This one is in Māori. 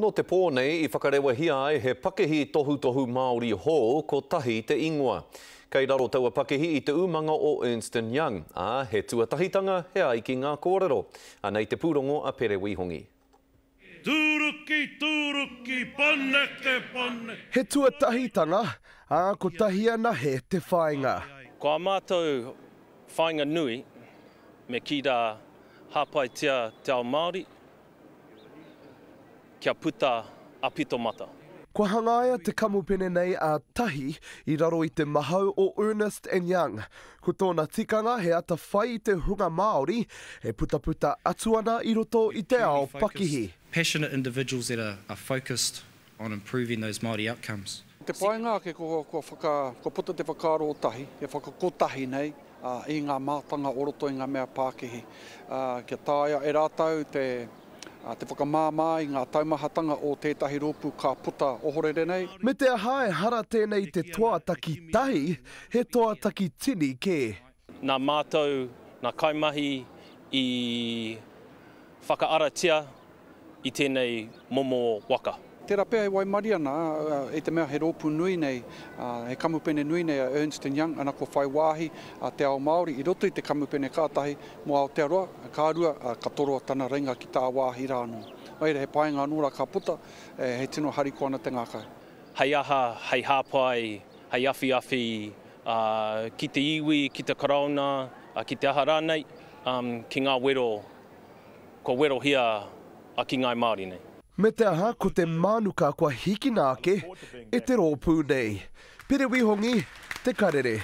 No te pōnei I whakarewa hia ai he pakehi tohu Māori hō ko tahi te ingoa. Kei raro taua pakehi I te umanga o Ernst & Young. He tuatahitanga hea ki ngā kōrero. Nei te pūrongo a Pere Wihongi. Tūruki, poneke, poneke. He tuatahitanga, ko tahi ana he te whainga. Ko a mātou whainga nui, me ki rā hāpaitia te ao Māori, kia puta apito mata. Kua hangaia te kamupene nei a tahi I raro I te mahau o Ernst & Young. Ko tōna tikanga he ata whai I te hunga Māori, he puta atu ana I roto I te ao pakihi. Passionate individuals that are focused on improving those Māori outcomes. Te painga ke ko puta te whakaaro o tahi, he whakakotahi nei I ngā mātanga o roto I ngā mea Pākehi. Kia tāia e rātau te whakamāmā I ngā taumahatanga o tētahi rōpū ka puta ohorere nei. Me te aha e hara tēnei te toataki tahi, he toataki tini ke. Nā mātou, nā kaimahi I whakaaratia I tēnei momo waka. Tērā pēr e Waimari ana, e te mea he rōpū nui nei, he kamupene nui nei a Ernst & Young, ana ko whai wāhi te ao Māori, I roto I te kamupene kātahi, mo Aotearoa, kārua, katoroa tana ringa ki tā wāhi rānu. Waira he paenga anura ka puta, he tino hariko ana te ngākai. Hei aha, hei hāpai, hei awhi, ki te iwi, ki te karauna, ki te aha rānei, ki ngā wero, ko wero hia a ki ngai Māori nei. Me te aha ko te manuka kua hiki nāke e te rōpū nei. Pere Wihongi, te karere.